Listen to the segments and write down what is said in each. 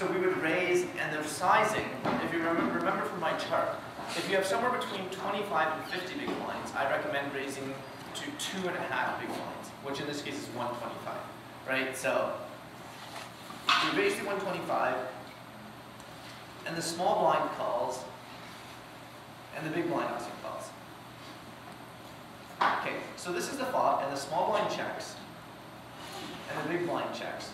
So we would raise, and the sizing, if you remember from my chart, if you have somewhere between 25 and 50 big blinds, I recommend raising to 2.5 big blinds, which in this case is 125, right? So we raise to 125, and the small blind calls, and the big blind also calls. Okay, so this is the flop, and the small blind checks, and the big blind checks.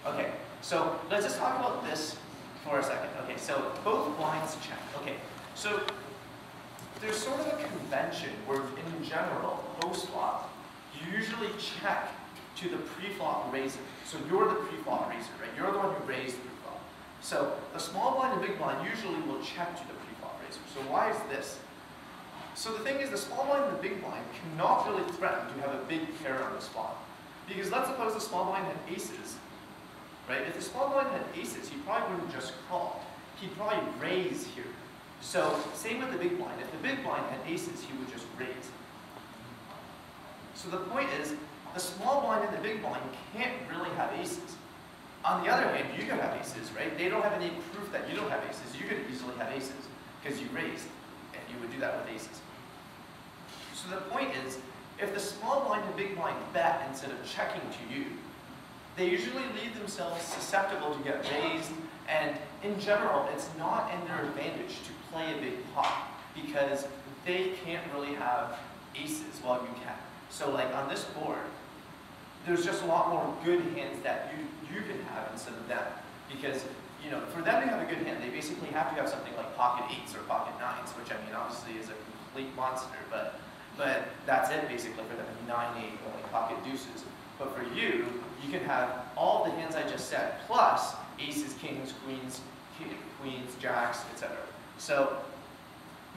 Okay, so let's just talk about this for a second. Okay, so both blinds check. Okay, so there's sort of a convention where in general, post-flop, you usually check to the pre-flop raiser. So you're the pre-flop raiser, right? You're the one who raised the pre-flop. So the small blind and big blind usually will check to the pre-flop raiser. So why is this? So the thing is, the small blind and the big blind cannot really threaten to have a big pair on the spot. Because let's suppose the small blind had aces, right? If the small blind had aces, he probably wouldn't just call. He'd probably raise here. So same with the big blind. If the big blind had aces, he would just raise. So the point is, the small blind and the big blind can't really have aces. On the other hand, you could have aces, right? They don't have any proof that you don't have aces. You could easily have aces because you raised, and you would do that with aces. So the point is, if the small blind and big blind bet instead of checking to you, they usually leave themselves susceptible to get raised, and in general, it's not in their advantage to play a big pot because they can't really have aces while you can. So like on this board, there's just a lot more good hands that you can have instead of them. Because, you know, for them to have a good hand, they basically have to have something like pocket eights or pocket nines, which I mean obviously is a complete monster, but that's it basically for them. 9-8, only pocket deuces. But for you, you can have all the hands I just said, plus aces, kings, queens, jacks, etc. So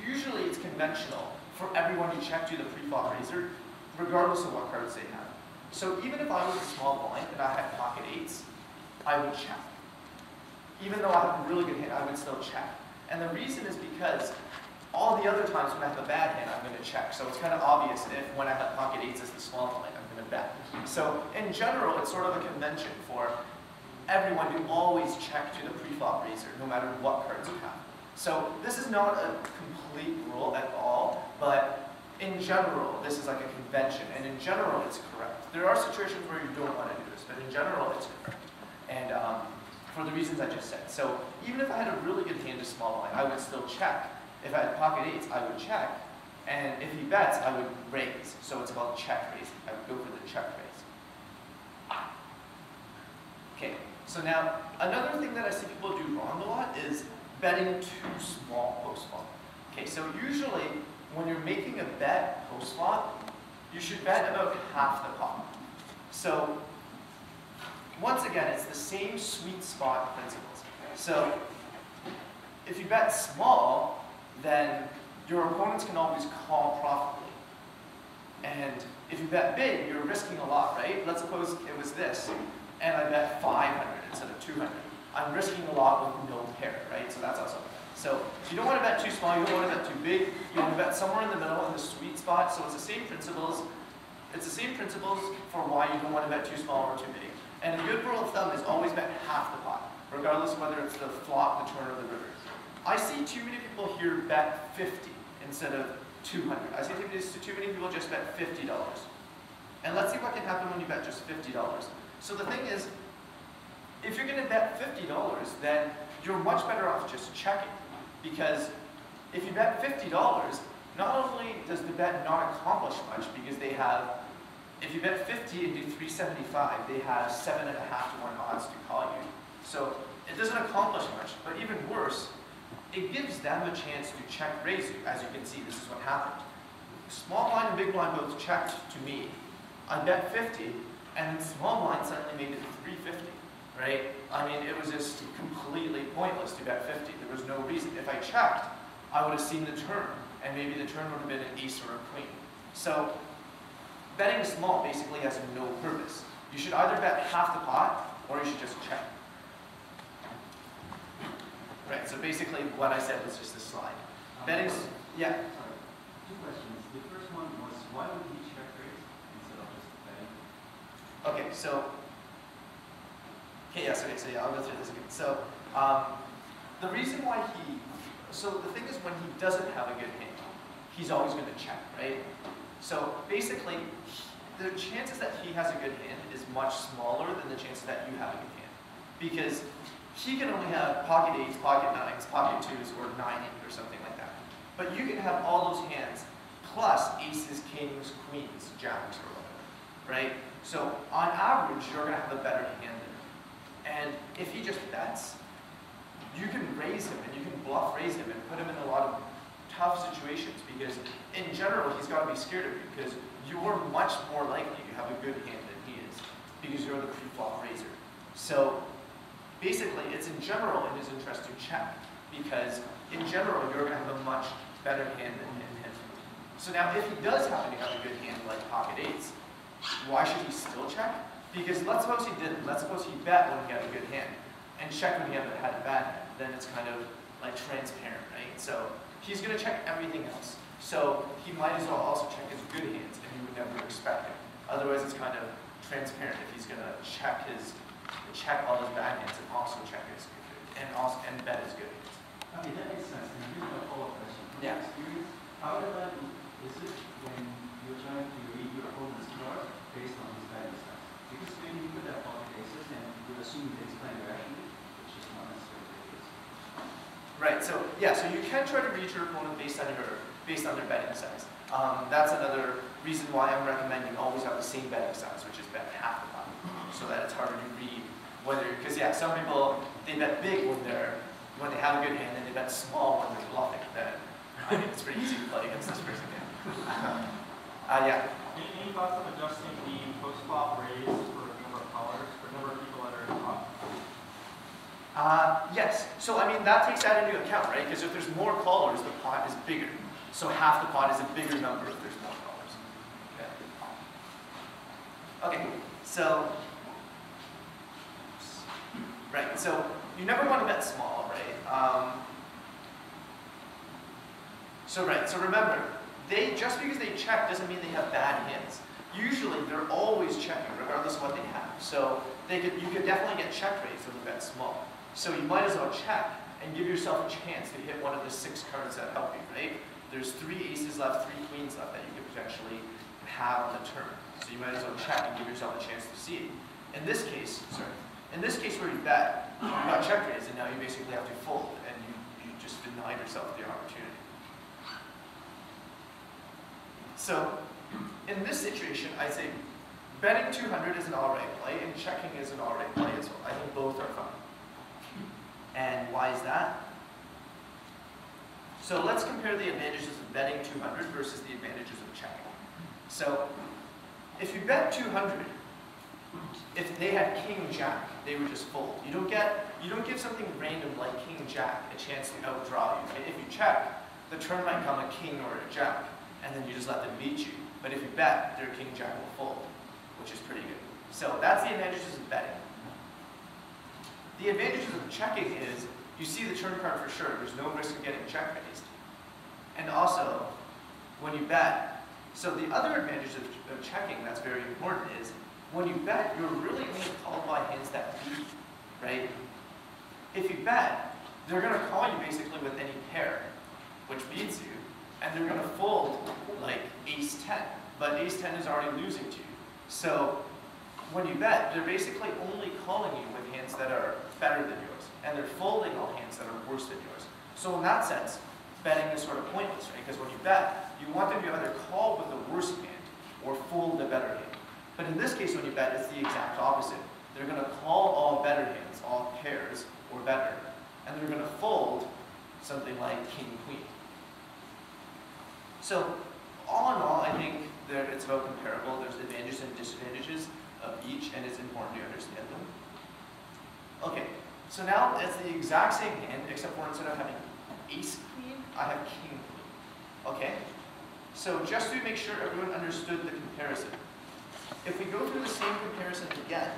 usually it's conventional for everyone to check to the pre-flop raiser, regardless of what cards they have. So even if I was a small blind and I had pocket eights, I would check. Even though I have a really good hand, I would still check. And the reason is because all the other times when I have a bad hand, I'm going to check. So it's kind of obvious if when I have pocket eights as the small blind, I'm going to bet. So in general, it's sort of a convention for everyone to always check to the pre-flop raiser, no matter what cards you have. So this is not a complete rule at all, but in general, this is like a convention, and in general, it's correct. There are situations where you don't want to do this, but in general, it's correct. And for the reasons I just said. So even if I had a really good hand to small blind, I would still check. If I had pocket eights, I would check. And if he bets, I would raise. So it's called check raising. I would go for the check raise. Okay, so now another thing that I see people do wrong a lot is betting too small post-flop. Okay, so usually when you're making a bet post-flop, you should bet about half the pot. So once again, it's the same sweet spot principles. So if you bet small, then your opponents can always call profitably. And if you bet big, you're risking a lot, right? Let's suppose it was this, and I bet 500 instead of 200. I'm risking a lot with no pair, right? So that's also. So you don't want to bet too small, you don't want to bet too big, you want to bet somewhere in the middle in the sweet spot. So it's the same principles. It's the same principles for why you don't want to bet too small or too big. And a good rule of thumb is always bet half the pot, regardless of whether it's the flop, the turn, or the river. I see too many people here bet 50 instead of 200. I see too many people just bet $50. And let's see what can happen when you bet just $50. So the thing is, if you're going to bet $50, then you're much better off just checking. Because if you bet $50, not only does the bet not accomplish much, because they have, if you bet 50 and do 375, they have 7.5 to 1 odds to call you. So it doesn't accomplish much, but even worse, it gives them a chance to check raise you. As you can see, this is what happened. Small blind and big blind both checked to me. I bet 50, and small blind suddenly made it 350, right? I mean, it was just completely pointless to bet 50. There was no reason. If I checked, I would have seen the turn, and maybe the turn would have been an ace or a queen. So betting small basically has no purpose. You should either bet half the pot, or you should just check. Right, so basically what I said was just this slide. Betting, yeah? Sorry, 2 questions. The first one was, why would he check raise instead of just betting? Okay, so Okay, yes, okay, so yeah, I'll go through this again. So, the reason why so the thing is when he doesn't have a good hand, he's always going to check, right? So basically, the chances that he has a good hand is much smaller than the chances that you have a good hand. Because he can only have pocket 8s, pocket 9s, pocket 2s, or 9-8 or something like that. But you can have all those hands plus aces, kings, queens, jacks, or whatever, right? So on average, you're going to have a better hand than him. And if he just bets, you can raise him and you can bluff raise him and put him in a lot of tough situations because in general, he's got to be scared of you because you're much more likely to have a good hand than he is because you're the preflop raiser. So basically, it's in general in his interest to check because in general, you're going to have a much better hand than him. So now, if he does happen to have a good hand like pocket 8s, why should he still check? Because let's suppose he didn't. Let's suppose he bet when he had a good hand and check when he had a bad hand. Then it's kind of like transparent, right? So he's going to check everything else. So he might as well also check his good hands, and you would never expect it. Otherwise, it's kind of transparent if he's going to check all his bad hands and also check his good and bet his good hands. Okay, that makes sense. And here's my follow-up question. From Yeah. experience, how relevant is it when you're trying to read your opponent's cards based on his betting stance? Because maybe you could have pocket aces and you assume that he's playing rationally, which is not necessarily the case. Right. So yeah. So you can try to read your opponent based on their betting size. That's another reason why I'm recommending always have the same betting size, which is bet half the pot, so that it's harder to read whether. Because yeah, some people they bet big when they have a good hand, and they bet small when they're bluffing. Then I mean it's pretty easy to play against this person. Yeah. Any thoughts on adjusting the post-flop raise for number of callers, for number of people that are in the pot? Yes. So I mean that takes that into account, right? Because if there's more callers, the pot is bigger. So half the pot is a bigger number if there's more callers. Okay. So right. So you never want to bet small, right? So remember, just because they check doesn't mean they have bad hands. Usually they're always checking, regardless of what they have. So you could definitely get check raised if you bet small. So you might as well check and give yourself a chance to hit one of the 6 cards that help you, right? There's 3 aces left, 3 queens left that you could potentially have on the turn. So you might as well check and give yourself a chance to see it. In this case where you bet, you got check raised and now you basically have to fold and you just denied yourself the opportunity. So in this situation, I'd say betting 200 is an alright play and checking is an alright play as well. I think both are fine. And why is that? So let's compare the advantages of betting 200 versus the advantages of checking. So if you bet 200, if they had king jack, they would just fold. You don't give something random like king jack a chance to outdraw you. If you check, the turn might come a king or a jack, and then you just let them beat you. But if you bet, their king jack will fold, which is pretty good. So that's the advantages of betting. The advantages of checking is you see the turn card for sure. There's no risk of getting check raised. And also, when you bet, so the other advantage of checking that's very important is when you bet, you're really only called by hands that beat you, right? If you bet, they're going to call you basically with any pair, which beats you, and they're going to fold like ace 10, but ace 10 is already losing to you. So when you bet, they're basically only calling you with hands that are better than yours, and they're folding all hands that are worse than yours. So in that sense, betting is sort of pointless, right? Because when you bet, you want them to either call with the worst hand or fold the better hand. But in this case, when you bet, it's the exact opposite. They're going to call all better hands, all pairs or better, and they're going to fold something like king, queen. So all in all, I think it's about comparable. There's advantages and disadvantages of each, and it's important to understand them. Okay, so now it's the exact same hand, except for instead of having ace queen, I have king queen. Okay? So just to make sure everyone understood the comparison, if we go through the same comparison again,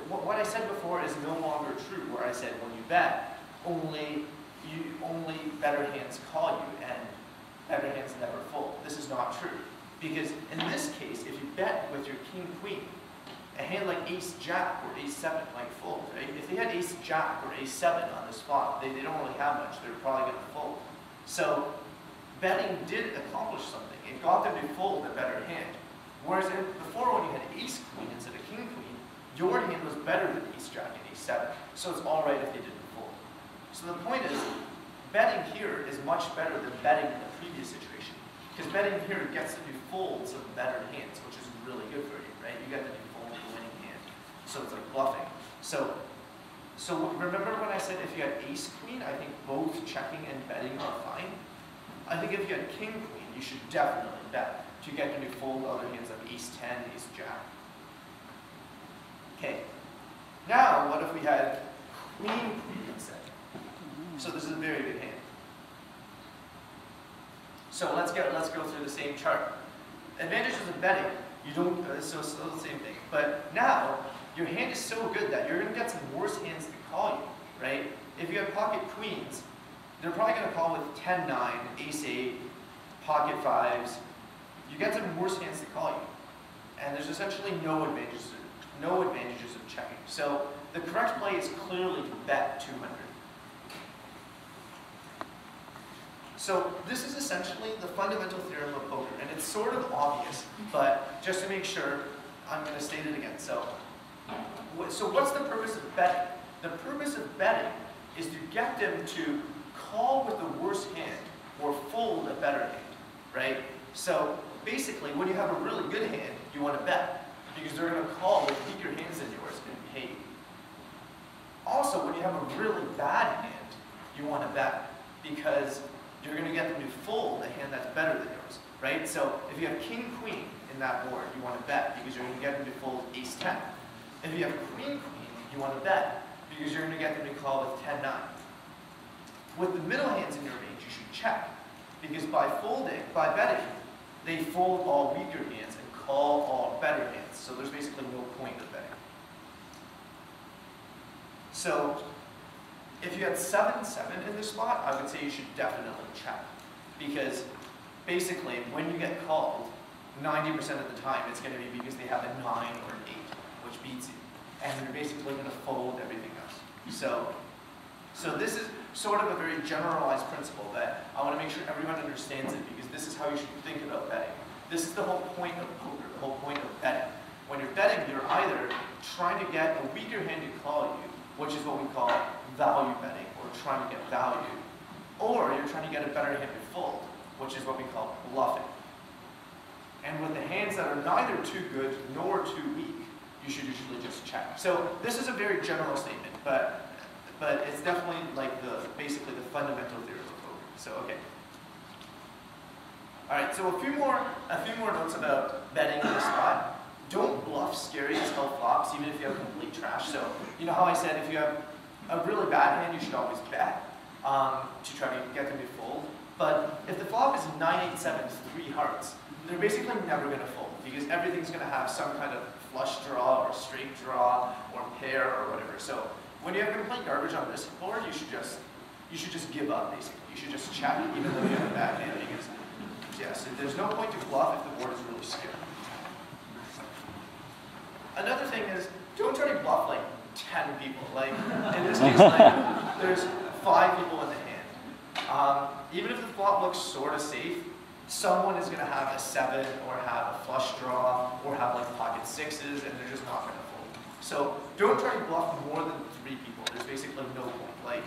what I said before is no longer true, where I said when you bet, only better hands call you and better hands never fold. This is not true. Because in this case, if you bet with your king queen, A hand like ace-jack or ace-7 might fold, right? If they had ace-jack or ace-7 on this spot, they don't really have much. They're probably going to fold. So betting did accomplish something. It got them to fold a better hand. Whereas before, when you had ace-queen instead of king-queen, your hand was better than ace-jack and ace-7. So it's all right if they didn't fold. So the point is, betting here is much better than betting in the previous situation. Because betting here gets them to fold some better hands, which is really good for you, right? You get them to fold the winning hand. So it's like bluffing. So remember when I said if you had ace-queen, I think both checking and betting are fine? I think if you had king-queen, you should definitely bet to get them to fold other hands like ace-10, ace-jack. Okay. Now, what if we had queen-queen instead? So this is a very good hand. So let's go through the same chart. Advantages of betting, you don't, so the same thing. But now, your hand is so good that you're going to get some worse hands to call you, right? If you have pocket queens, they're probably going to call with 10-9, ace-8, pocket 5s. You get some worse hands to call you. And there's essentially no advantages of checking. So the correct play is clearly to bet 200. So this is essentially the fundamental theorem of poker, and it's sort of obvious, but just to make sure, I'm going to state it again. So what's the purpose of betting? The purpose of betting is to get them to call with the worse hand or fold a better hand, right? So basically, when you have a really good hand, you want to bet because they're going to call with weaker hands than yours and pay you. Also, when you have a really bad hand, you want to bet because you're going to get them to fold a hand that's better than yours, right? So if you have king-queen in that board, you want to bet because you're going to get them to fold ace-10. If you have queen-queen, you want to bet because you're going to get them to call with 10-9. With the middle hands in your range, you should check because by betting, they fold all weaker hands and call all better hands. So there's basically no point of betting. So if you had 7-7 in this spot, I would say you should definitely check. Because basically, when you get called, 90% of the time it's going to be because they have a 9 or an 8, which beats you. And you're basically going to fold everything else. So this is sort of a very generalized principle that I want to make sure everyone understands it because this is how you should think about betting. This is the whole point of poker, the whole point of betting. When you're betting, you're either trying to get a weaker hand to call you, which is what we call value betting, or trying to get value, or you're trying to get a better hand to fold, which is what we call bluffing. And with the hands that are neither too good nor too weak, you should usually just check. So this is a very general statement, but it's definitely like basically the fundamental theory of poker. So okay. All right. So a few more notes about betting in this spot. Don't bluff scary as hell flops, even if you have complete trash. So you know how I said if you have a really bad hand, you should always bet to try to get them to fold. But if the flop is 9-8-7, 3 hearts, they're basically never going to fold because everything's going to have some kind of flush draw or straight draw or pair or whatever. So when you have complete garbage on this board, you should just give up basically. You should just check even though you have a bad hand because yes, there's no point to bluff if the board is really scary. Another thing is don't try to bluff like 10 people. Like in this case, like there's 5 people in the hand. Even if the flop looks sort of safe, someone is going to have a 7 or have a flush draw or have like pocket 6s and they're just not going to fold. So don't try to bluff more than 3 people. There's basically no point. Like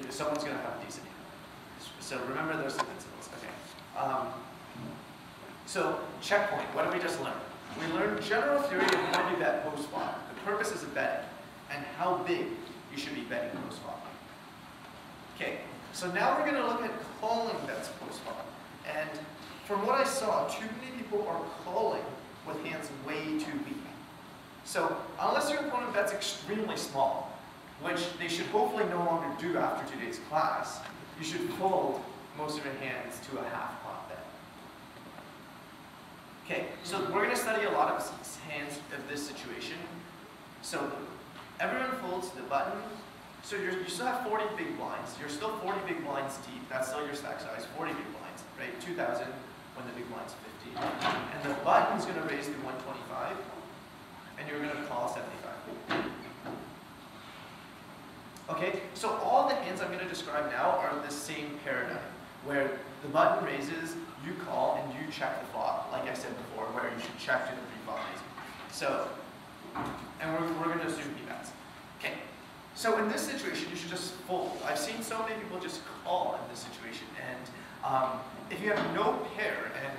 someone's going to have a decent hand. So remember those principles. Okay. So checkpoint. What did we just learn? We learned general theory of when you bet post-flop, the purposes of betting, and how big you should be betting post-flop. Okay, so now we're going to look at calling bets post-flop. And from what I saw, too many people are calling with hands way too weak. So unless your opponent bets extremely small, which they should hopefully no longer do after today's class, you should fold most of your hands to a half-pot bet. Okay, so we're going to study a lot of hands of this situation. So everyone folds the button. So you still have 40 big blinds. You're still 40 big blinds deep. That's still your stack size, 40 big blinds, right? 2,000 when the big blind's 50. And the button's going to raise to 125. and you're going to call 75. Okay, so all the hands I'm going to describe now are the same paradigm, where the button raises, you call, and you check the flop, like I said before, where you should check to the pre-flop raising. So, and we're going to assume he bets. Okay, so in this situation, you should just fold. I've seen so many people just call in this situation, and if you have no pair and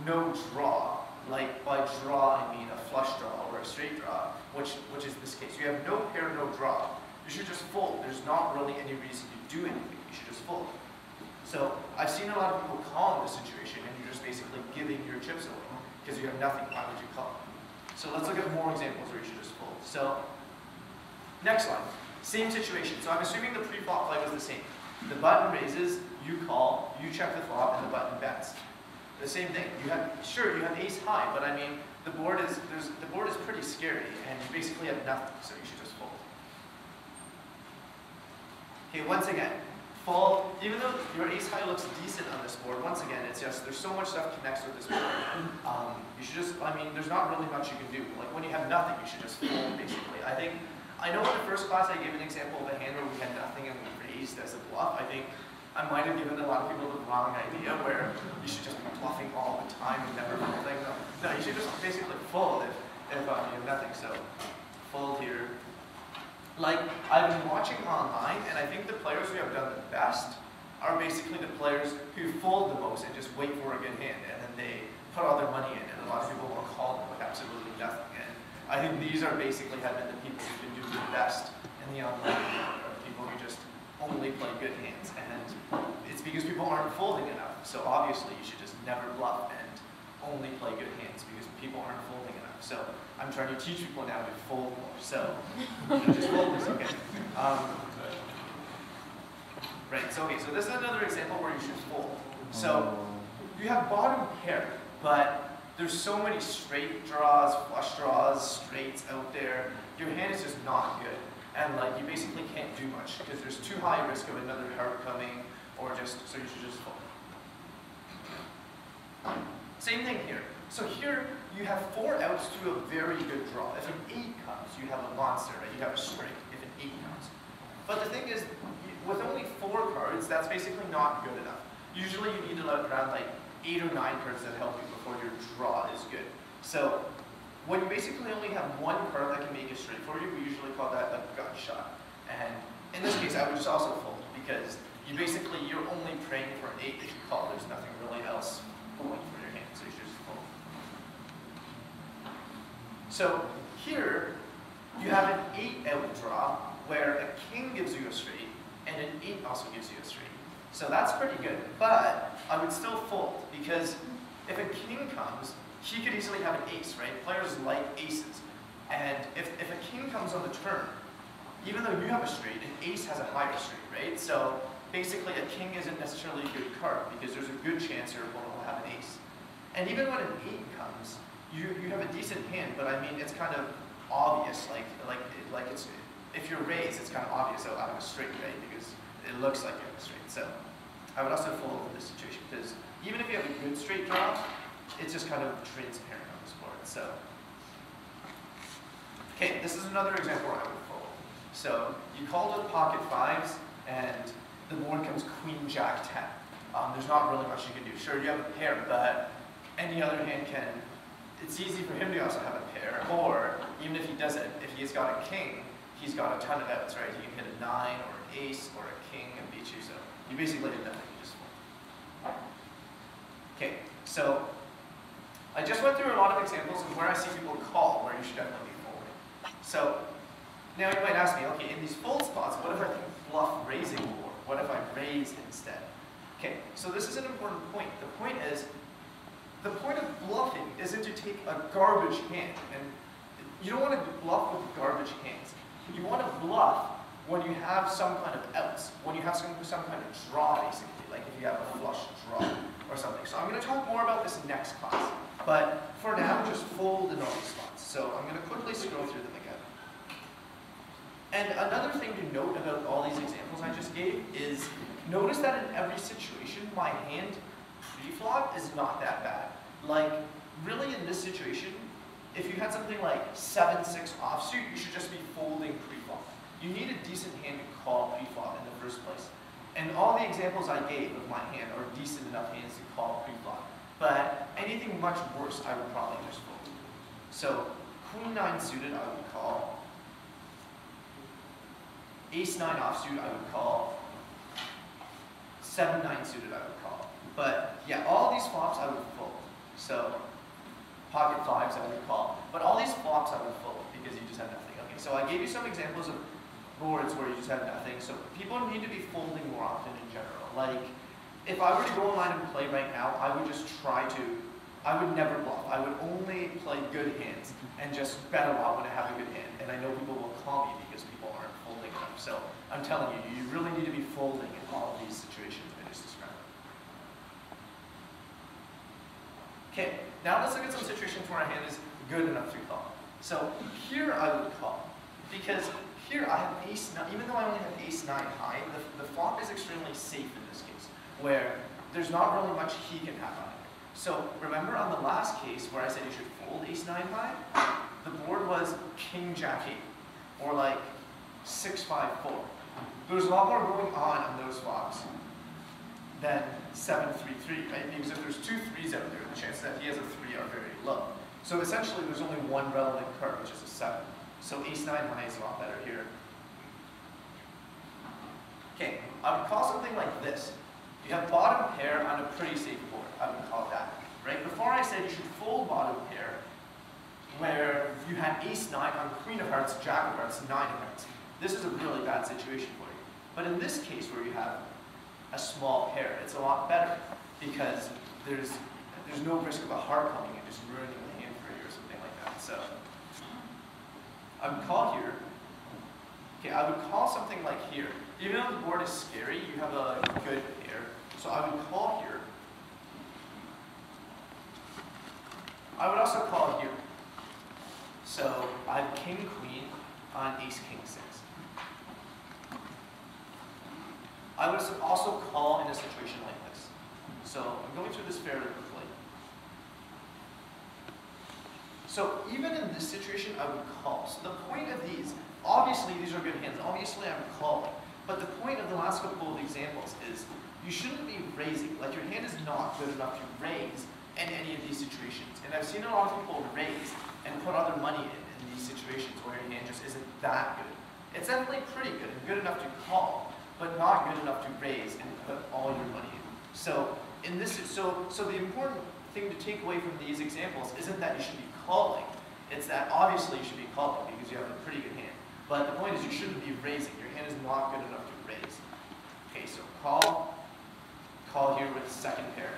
no draw, like by draw I mean a flush draw or a straight draw, which is this case. You have no pair, no draw. You should just fold. There's not really any reason to do anything. You should just fold. So I've seen a lot of people call in this situation, and you're just basically giving your chips away because you have nothing. Why would you call? So let's look at more examples where you should just fold. So next one, same situation. So I'm assuming the pre-flop play was the same. The button raises, you call, you check the flop, and the button bets. The same thing. You have ace high, but I mean the board is pretty scary, and you basically have nothing. So you should just fold. Okay, once again, fold. Even though your ace high looks decent on this board, once again, it's just there's so much stuff connects with this board. You should just, I mean, there's not really much you can do. Like when you have nothing, you should just fold. Basically, I know in the first class I gave an example of a hand where we had nothing and we raised as a bluff. I think I might have given a lot of people the wrong idea where you should just be bluffing all the time and never folding. No, you should just basically fold if you have nothing. So fold here. Like, I've been watching online, and I think the players who have done the best are basically the players who fold the most and just wait for a good hand, and then they put all their money in, and a lot of people will call them with absolutely nothing. And I think these are basically have been the people who've been doing the best in the online world, are the people who just only play good hands, and it's because people aren't folding enough. So obviously, you should just never bluff and only play good hands because people aren't folding enough. So I'm trying to teach people now to fold more. So just fold this, okay? Right. So okay. So this is another example where you should fold. So you have bottom pair, but there's so many straight draws, flush draws, straights out there. Your hand is just not good, and like you basically can't do much because there's too high risk of another heart coming, or just so you should just fold. Same thing here. So here, you have 4 outs to a very good draw. If an 8 comes, you have a monster, right? You have a straight if an 8 comes. But the thing is, with only 4 cards, that's basically not good enough. Usually you need to let around like 8 or 9 cards that help you before your draw is good. So when you basically only have 1 card that can make a straight for you, we usually call that a gut shot. And in this case, I would just also fold because you're only praying for an 8 that you call. There's nothing really else going for your hand, so you should just fold. So here, you have an 8 out draw where a king gives you a straight and an 8 also gives you a straight. So that's pretty good, but I would still fold because if a king comes, he could easily have an ace, right? Players like aces. And if a king comes on the turn, even though you have a straight, an ace has a higher straight, right? So basically a king isn't necessarily a good card because there's a good chance your opponent will have an ace. And even when an 8 comes, you have a decent hand, but I mean, it's kind of obvious, like it's, if you're raised, it's kind of obvious, oh, I have a straight, right? Because it looks like you have a straight. So I would also fold in this situation because even if you have a good straight draw, it's just kind of transparent on this board. So, okay, this is another example where I would fold. So you called with pocket 5s, and the board comes Queen Jack 10. There's not really much you can do. Sure, you have a pair, but any other hand can. It's easy for him to also have a pair, or even if he doesn't, if he's got a king, he's got a ton of outs, right? He can hit a 9 or an ace or a king and beat you. So you basically did nothing. You just fold. Okay, so I just went through a lot of examples of where I see people call, where you should definitely be folding. So now you might ask me, okay, in these fold spots, what if I think bluff raising more? What if I raise instead? Okay, so this is an important point. The point is, the point of bluffing isn't to take a garbage hand, and you don't want to bluff with garbage hands. You want to bluff when you have some kind of outs, when you have some kind of draw, basically, like if you have a flush draw or something. So I'm going to talk more about this next class, but for now, just fold in all these spots. So I'm going to quickly scroll through them again. And another thing to note about all these examples I just gave is notice that in every situation, my hand pre-flop is not that bad. Like, really in this situation, if you had something like 7-6 offsuit, you should just be folding preflop. You need a decent hand to call preflop in the first place. And all the examples I gave of my hand are decent enough hands to call preflop. But anything much worse, I would probably just fold. So Queen 9 suited, I would call. Ace 9 offsuit, I would call. 7-9 suited, I would call. But yeah, all these flops I would fold. So pocket 5s I would call. But all these flops I would fold because you just have nothing. Okay, so I gave you some examples of boards where you just have nothing. So people need to be folding more often in general. Like, if I were to go online and play right now, I would just I would never bluff. I would only play good hands and just bet a lot when I have a good hand. And I know people will call me because people aren't folding enough. So I'm telling you, you really need to be folding in all of these situations I just described. Okay, now let's look at some situations where a hand is good enough to call. So here I would call, because here I have ace 9, even though I only have ace 9 high, the flop is extremely safe in this case, where there's not really much he can have on it. So remember on the last case where I said you should fold ace 9 high, the board was king jack 8, or like 6-5-4. There's a lot more going on those flops than 7-3-3, right? Because if there's 2 3s out there, the chances that he has a 3 are very low. So essentially there's only one relevant card, which is a 7. So ace 9 high is a lot better here. Okay, I would call something like this. You have bottom pair on a pretty safe board. I would call that. Right? Before I said you should fold bottom pair, where you had ace 9 on queen of hearts, jack of hearts, 9 of hearts. This is a really bad situation for you. But in this case where you have a small pair, it's a lot better because there's no risk of a heart coming and just ruining the hand for you or something like that. So I would call here. Okay, I would call something like here. Even though the board is scary, you have a good pair. So I would call here. I would also call here. So I have king, queen on ace, king, 6. I would also call in a situation like this. So I'm going through this fairly quickly. So even in this situation, I would call. So the point of these, obviously these are good hands. Obviously I'm calling. But the point of the last couple of examples is you shouldn't be raising. Like your hand is not good enough to raise in any of these situations. And I've seen a lot of people raise and put other money in these situations where your hand just isn't that good. It's definitely pretty good and good enough to call, but not good enough to raise and put all your money in. So in this, so the important thing to take away from these examples isn't that you should be calling. It's that obviously you should be calling because you have a pretty good hand. But the point is you shouldn't be raising. Your hand is not good enough to raise. Okay, so call here with second pair.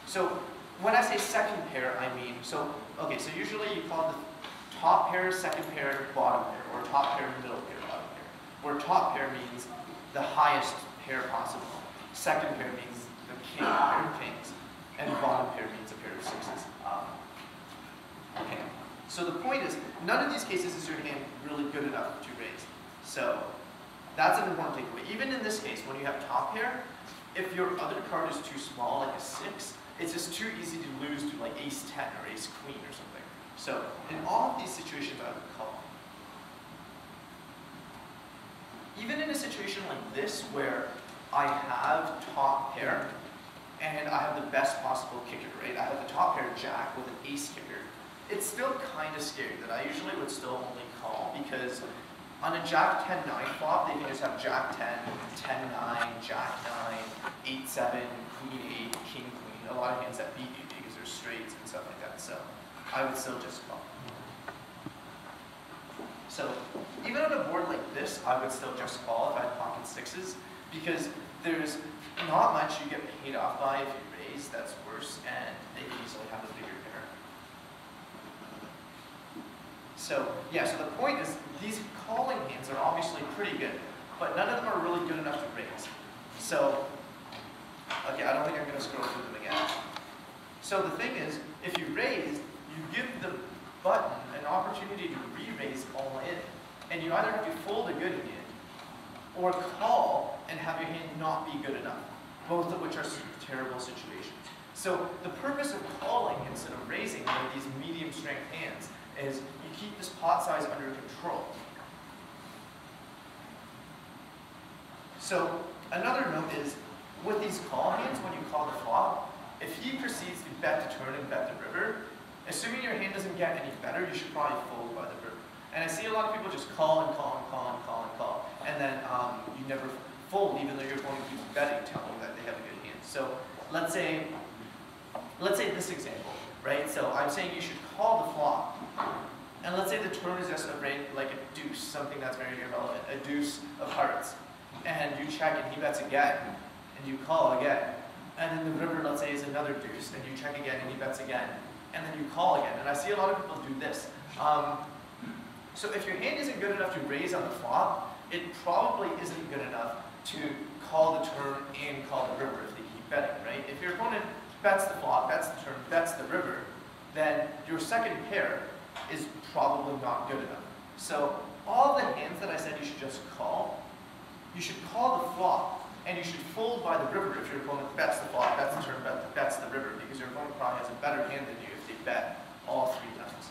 So when I say second pair, I mean, so usually you call the top pair, second pair, bottom pair, or top pair, middle pair, bottom pair. Where top pair means the highest pair possible. Second pair means the king, pair of kings. And bottom pair means a pair of 6s. Okay. So the point is, none of these cases is your hand really good enough to raise. So that's an important takeaway. Even in this case, when you have top pair, if your other card is too small, like a 6, it's just too easy to lose to like ace 10 or ace queen or something. So in all of these situations, I would call. Even in a situation like this, where I have top pair, and I have the best possible kicker, right? I have the top pair jack with an ace kicker. It's still kind of scary that I usually would still only call because on a jack 10-9 flop, they can just have jack 10, 10-9, jack 9, 8-7, queen 8, king queen. A lot of hands that beat you because there's straights and stuff like that. So I would still just call. So even on a board like this, I would still just call if I had pocket 6s because there's not much you get paid off by if you raise. That's worse, and they can easily have a bigger pair. So yeah, so the point is these calling hands are obviously pretty good, but none of them are really good enough to raise. So, okay, I don't think I'm going to scroll through them again. So the thing is, if you raise, you give the button an opportunity to re-raise all in, and you either have to fold a good hand, or call and have your hand not be good enough, both of which are terrible situations. So the purpose of calling instead of raising one of these medium strength hands is you keep this pot size under control. So another note is, with these call hands, when you call the flop, if he proceeds to bet the turn and bet the river, assuming your hand doesn't get any better, you should probably fold by the river. And I see a lot of people just call and call and call and call and call, and then you never fold, even though your opponent keeps betting, telling you that they have a good hand. So let's say this example, right? So I'm saying you should call the flop, and let's say the turn is just a like a deuce, something that's very irrelevant, a deuce of hearts, and you check and he bets again, and you call again, and then the river, let's say, is another deuce, and you check again and he bets again, and then you call again. And I see a lot of people do this. So if your hand isn't good enough to raise on the flop, it probably isn't good enough to call the turn and call the river if they keep betting, right? If your opponent bets the flop, bets the turn, bets the river, then your second pair is probably not good enough. So all the hands that I said you should just call, you should call the flop, and you should fold by the river if your opponent bets the flop, bets the turn, bets the river, because your opponent probably has a better hand than you if they bet all 3 times.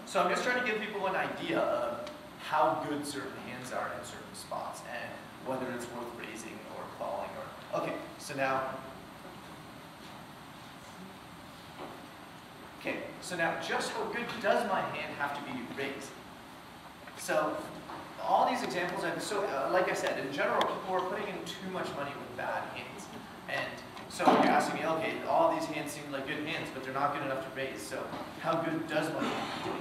So I'm just trying to give people an idea of how good certain hands are in certain spots, and whether it's worth raising or calling or, okay, so now just how good does my hand have to be to raise? So all these examples, like I said, in general, people are putting in too much money with bad hands. And so you're asking me, okay, all these hands seem like good hands, but they're not good enough to raise. So how good does my hand have to be?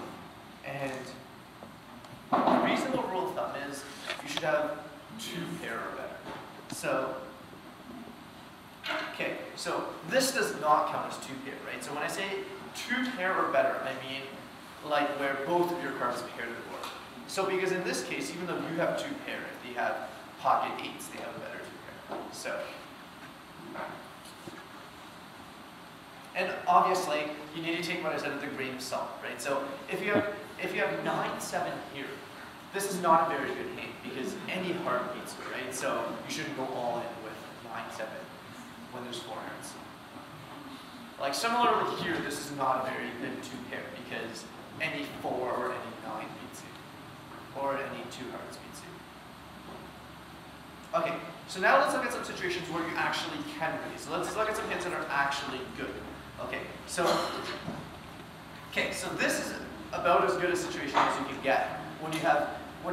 And a reasonable rule of thumb is you should have 2 pair or better. So, okay, so this does not count as 2 pair, right? So when I say 2 pair or better, I mean like where both of your cards pair to the board. So because in this case, even though you have 2 pair, if they have pocket 8s, they have a better 2 pair. So, and obviously, you need to take what I said with a grain of salt, right? So if you have 9-7 here, this is not a very good hand because any heart beats it, right? So you shouldn't go all in with 9-7 when there's 4 hearts. Like similarly here, this is not a very good 2 pair because any 4 or any 9 beats you, or any 2 hearts beats you. Okay, so now let's look at some situations where you actually can raise. So let's look at some hands that are actually good. Okay, so this is about as good a situation as you can get when you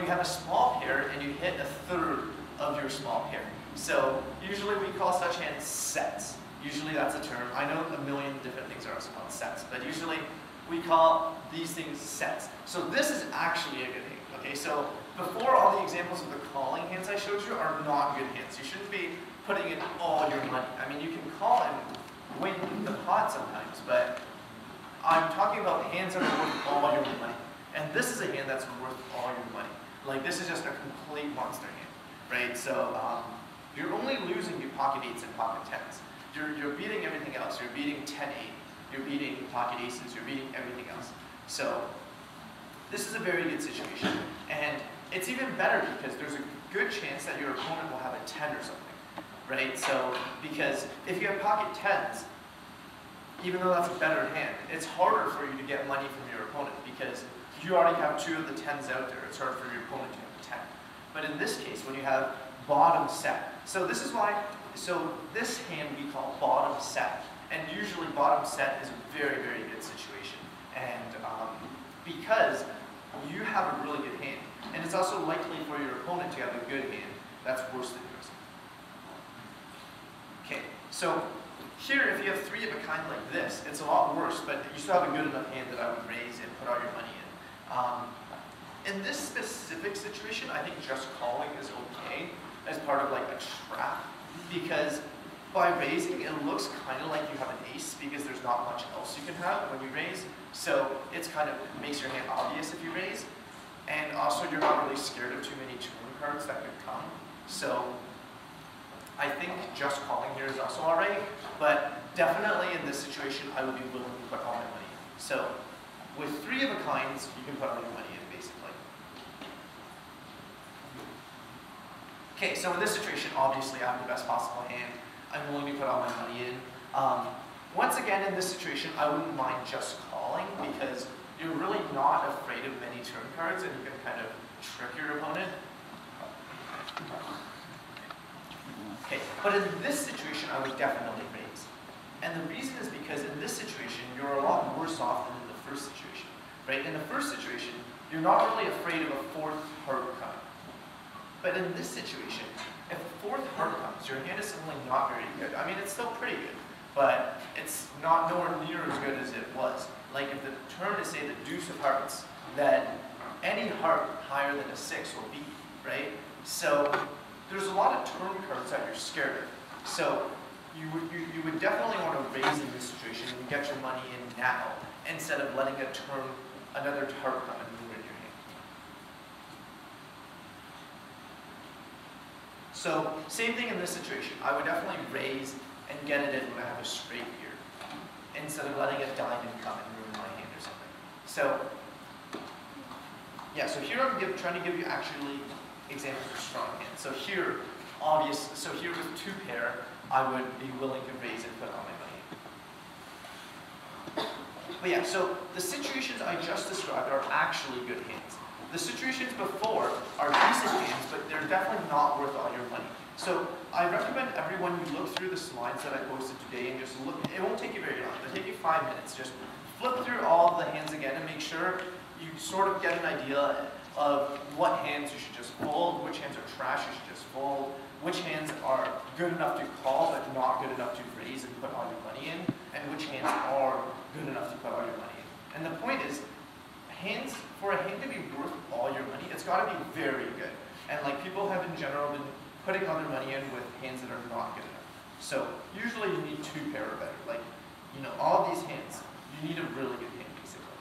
have a small pair and you hit a third of your small pair. So usually we call such hands sets. Usually that's a term. I know a million different things are also called sets, but usually we call these things sets. So this is actually a good hand. Okay, so before, all the examples of the calling hands I showed you are not good hands. You shouldn't be putting in all your money. I mean, you can call and win the pot sometimes, but I'm talking about hands that are worth all your money. And this is a hand that's worth all your money. Like, this is just a complete monster hand, right? So you're only losing your pocket 8s and pocket 10s. You're beating everything else. You're beating 10-8. You're beating pocket aces. You're beating everything else. So this is a very good situation. And it's even better because there's a good chance that your opponent will have a 10 or something, right? So, because if you have pocket 10s, even though that's a better hand, it's harder for you to get money from your opponent because you already have 2 of the 10s out there. It's hard for your opponent to have a 10. But in this case, when you have bottom set, so this is why, so this hand we call bottom set. And usually bottom set is a very, very good situation. And because you have a really good hand, and it's also likely for your opponent to have a good hand that's worse than yours. Okay, so here if you have 3 of a kind like this, it's a lot worse, but you still have a good enough hand that I would raise and put all your money in. In this specific situation, I think just calling is okay as part of like a trap, because by raising, it looks kind of like you have an ace because there's not much else you can have when you raise. So it's kind of makes your hand obvious if you raise. And also you're not really scared of too many turn cards that could come. So I think just calling here is also alright. But definitely in this situation, I would be willing to put all my money in. So with 3 of a kinds, you can put all your money in basically. Okay, so in this situation, obviously I have the best possible hand. I'm willing to put all my money in. Once again, in this situation, I wouldn't mind just calling, because you're really not afraid of many turn cards and you can kind of trick your opponent. Okay, but in this situation, I would definitely raise. And the reason is because in this situation, you're a lot worse off than in the first situation, right? In the first situation, you're not really afraid of a fourth heart coming. But in this situation, if a fourth heart comes, your hand is suddenly not very good. I mean, it's still pretty good, but it's not nowhere near as good as it was. Like if the turn is, say, the deuce of hearts, then any heart higher than a 6 will beat, right? So there's a lot of turn cards that you're scared of. So you would definitely want to raise in this situation and get your money in now, instead of letting another heart come and ruin your hand. So same thing in this situation. I would definitely raise and get it in when I have a straight here, instead of letting a diamond come and ruin my hand or something. So yeah, so here I'm trying to give you actually examples of strong hands. So here, here with 2 pair, I would be willing to raise and put all my money in. But yeah, so the situations I just described are actually good hands. The situations before are decent hands, but they're definitely not worth all your money. So I recommend everyone you look through the slides that I posted today and just look. It won't take you very long. It'll take you 5 minutes. Just flip through all the hands again and make sure you sort of get an idea of what hands you should just fold, which hands are trash you should just fold, which hands are good enough to call but not good enough to raise and put all your money in, and which hands are good enough to put all your money in. And the point is, for a hand to be worth all your money, it's got to be very good. And like people have in general been putting all their money in with hands that are not good enough. So usually you need 2 pair or better. Like, you know, all these hands, you need a really good hand basically.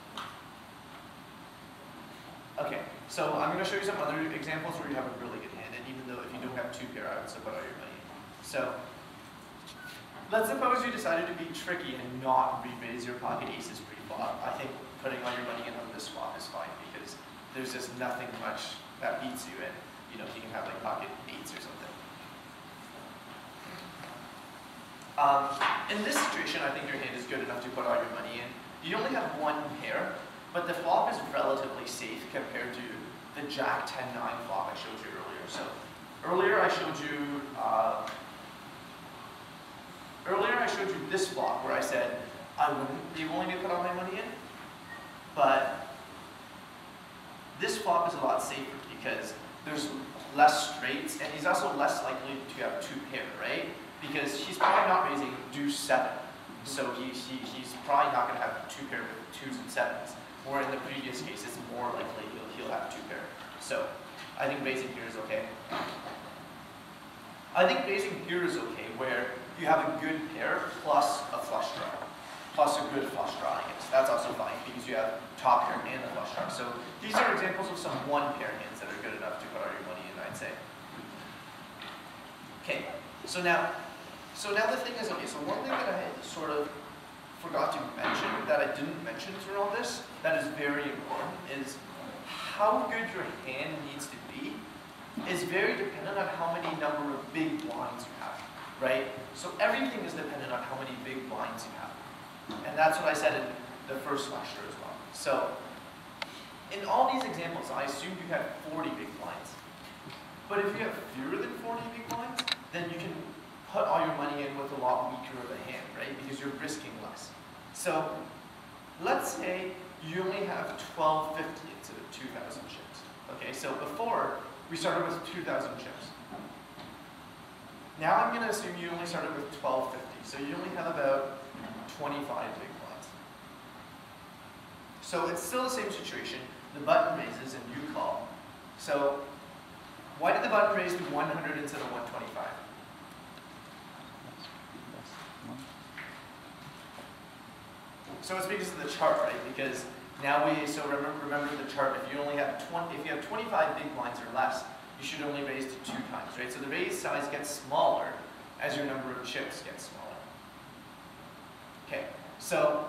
Okay, so I'm going to show you some other examples where you have a really good hand, and even though if you don't have 2 pair, I would still put all your money in. So let's suppose you decided to be tricky and not re-raise your pocket aces pre-flop. I think putting all your money in on this flop is fine because there's just nothing much that beats you, and you know, you can have like pocket 8s or something. In this situation, I think your hand is good enough to put all your money in. You only have 1 pair, but the flop is relatively safe compared to the Jack 10-9 flop I showed you earlier. So earlier I showed you this flop where I said I wouldn't be willing to put all my money in, but this flop is a lot safer because there's less straights, and he's also less likely to have 2 pair, right? Because he's probably not raising deuce 7, so he's probably not going to have 2 pair with 2s and 7s. Or in the previous case, it's more likely he'll have 2 pair. So I think raising here is okay. I think raising here is okay, where you have a good pair plus a flush draw, plus a good flush draw, I guess. That's also fine because you have top pair and a flush draw. So these are examples of some 1 pair hands that are good enough to put all your money in, I'd say. Okay, so now the thing is, okay, so one thing that I sort of forgot to mention, that I didn't mention through all this, that is very important, is how good your hand needs to be is very dependent on how many number of big blinds you have, right? So everything is dependent on how many big blinds you have. And that's what I said in the first lecture as well. So in all these examples, I assumed you had 40 big blinds. But if you have fewer than 40 big blinds, then you can put all your money in with a lot weaker of a hand, right? Because you're risking less. So let's say you only have 1250 instead of 2,000 chips. Okay, so before we started with 2,000 chips. Now I'm going to assume you only started with 1250, so you only have about 25 big blinds. So it's still the same situation. The button raises and you call. So why did the button raise to 100 instead of 125? So it's because of the chart, right? Because now remember the chart. If you have 25 big blinds or less, you should only raise to 2 times, right? So the raise size gets smaller as your number of chips gets smaller. Okay, so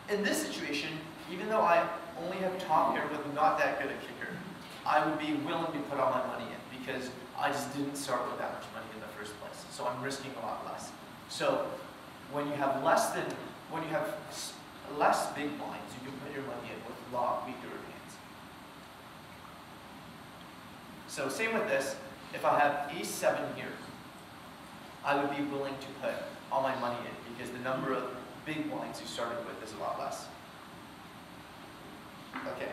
in this situation, even though I only have top pair with not that good a kicker, I would be willing to put all my money in because I just didn't start with that much money in the first place. So I'm risking a lot less. So when you have less big blinds, you can put your money in with a lot weaker hands. So same with this, if I have ace-7 here, I would be willing to put all my money in because the number of big blinds you started with is a lot less. Okay,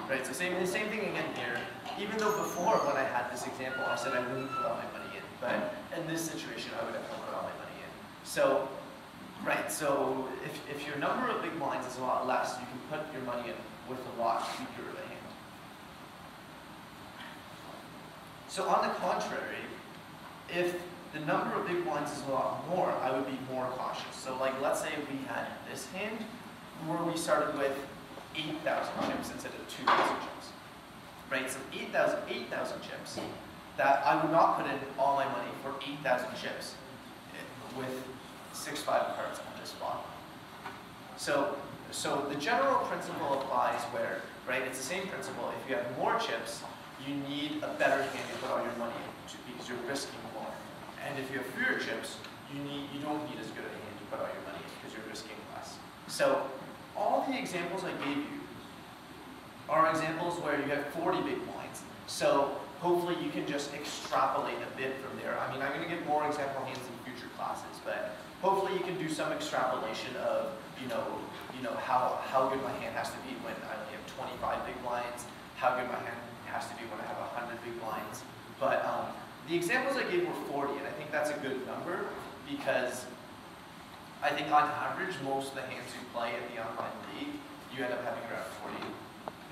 right, so same thing again here. Even though before when I had this example, I said I wouldn't put all my money in, but in this situation, I would definitely put all my money in. So, right, so if your number of big blinds is a lot less, you can put your money in with a lot weaker of a hand. So on the contrary, if the number of big blinds is a lot more, I would be more cautious. So like, let's say we had this hand where we started with 8,000 chips instead of 2,000 chips. Right, so 8,000 chips, that I would not put in all my money for 8,000 chips with 6-5 cards on this spot. So the general principle applies where, right, it's the same principle. If you have more chips, you need a better hand to put all your money into because you're risking more. And if you have fewer chips, you don't need as good a hand to put all your money in because you're risking less. So all the examples I gave you are examples where you have 40 big blinds. So hopefully you can just extrapolate a bit from there. I mean, I'm going to give more example hands in future classes, but hopefully you can do some extrapolation of, how good my hand has to be when I only have 25 big blinds, how good my hand has to be when I have 100 big blinds. But the examples I gave were 40, and I think that's a good number because I think on average, most of the hands who play in the online league, you end up having around 40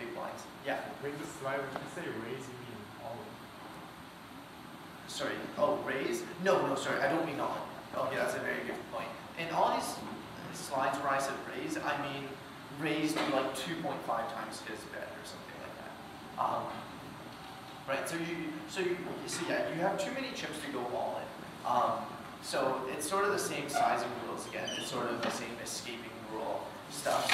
big blinds. Yeah? Bring the slide, when you say raise, you mean all of them? Sorry, oh, raise? No, sorry, I don't mean all. Okay, that's a very good point. In all these slides where I said raise, I mean raise to like 2.5 times his bet or something like that. Right, so yeah, you have too many chips to go all in. So it's sort of the same sizing rules again. It's sort of the same escaping rule stuff.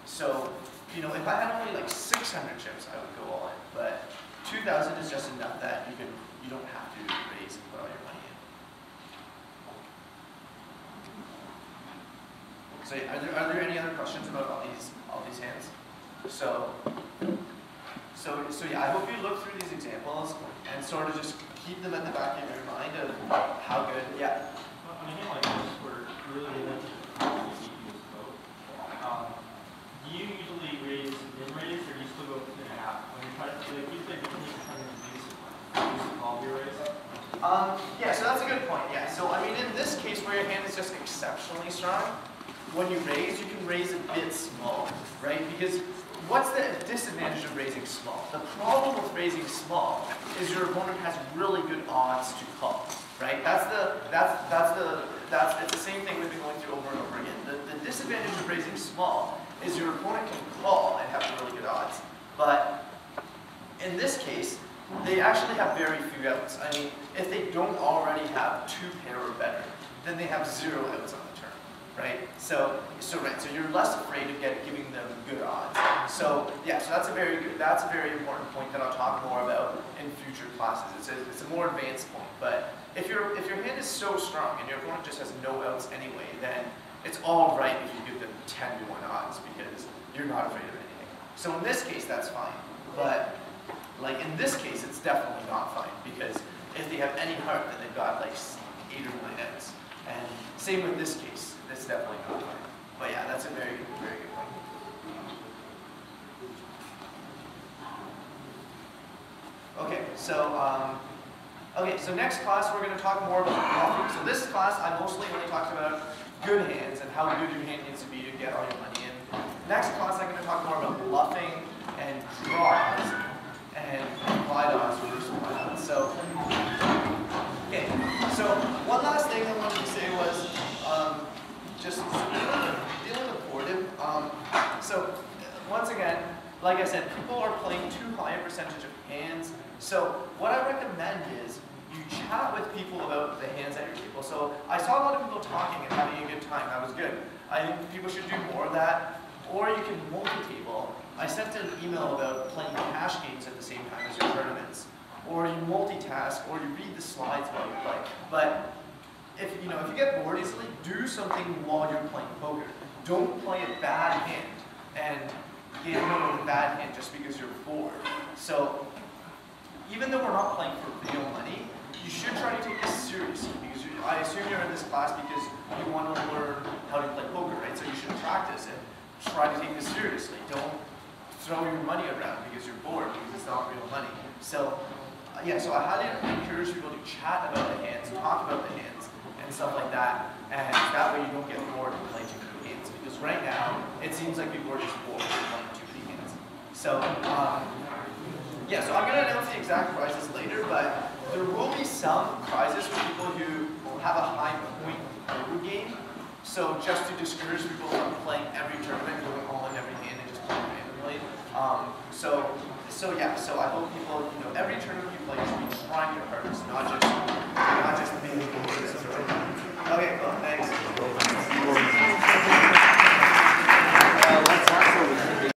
So if I had only like 600 chips, I would go all in. But 2,000 is just enough that you don't have to raise and put all your money in. So are there any other questions about all these hands? So yeah, I hope you look through these examples and sort of just keep them at the back of your mind of how good. Yeah. On a hand like this, where really limited to the CPU's code, do you usually raise min-raise, or do you still go 2.5? When you try to, like, you think you need to try to use all your raise? Yeah, so that's a good point. Yeah, so I mean, in this case where your hand is just exceptionally strong, when you raise, you can raise a bit small, right? Because what's the disadvantage of raising small? The problem with raising small is your opponent has really good odds to call, right? It's the same thing we've been going through over and over again. The disadvantage of raising small is your opponent can call and have really good odds. But in this case, they actually have very few outs. I mean, if they don't already have 2 pair or better, then they have 0 outs on the turn, right? So you're less afraid of giving them good odds. So yeah, so that's a very important point that I'll talk more about in future classes. It's a more advanced point, but if your hand is so strong and your opponent just has no outs anyway, then it's all right if you give them 10-to-1 odds because you're not afraid of anything. So in this case, that's fine, but like in this case, it's definitely not fine because if they have any heart, then they've got like 8 or 9 outs. And same with this case, it's definitely not fine. But yeah, that's a very good point. Okay, so next class we're going to talk more about bluffing. So this class I mostly only talked about good hands and how good your hand needs to be to get all your money in. Next class I'm going to talk more about bluffing and draws and implied odds versus implied odds. So, okay, so one last thing I wanted to say was just dealing with boredom. So once again, like I said, people are playing too high a percentage of hands. So what I recommend is you chat with people about the hands at your table. So I saw a lot of people talking and having a good time. That was good. I think people should do more of that. Or you can multi-table. I sent an email about playing cash games at the same time as your tournaments. Or you multitask, or you read the slides while you play. But if you get bored easily, do something while you're playing poker. Don't play a bad hand and get home with a bad hand just because you're bored. So even though we're not playing for real money, you should try to take this seriously, because I assume you're in this class because you want to learn how to play poker, right? So you should practice and try to take this seriously. Don't throw your money around because you're bored, because it's not real money. So yeah, so I highly encourage people to chat about the hands, talk about the hands, and stuff like that, and that way you don't get bored and play too many hands. Because right now, it seems like people are just bored with playing too many hands. So yeah, so I'm going to announce the exact prizes later, but there will be some prizes for people who have a high point poker game. So just to discourage people from playing every tournament, going all in every hand and just playing randomly. So yeah, so I hope people, every tournament you play, you should be trying your hardest, not just being good. Okay, cool, thanks.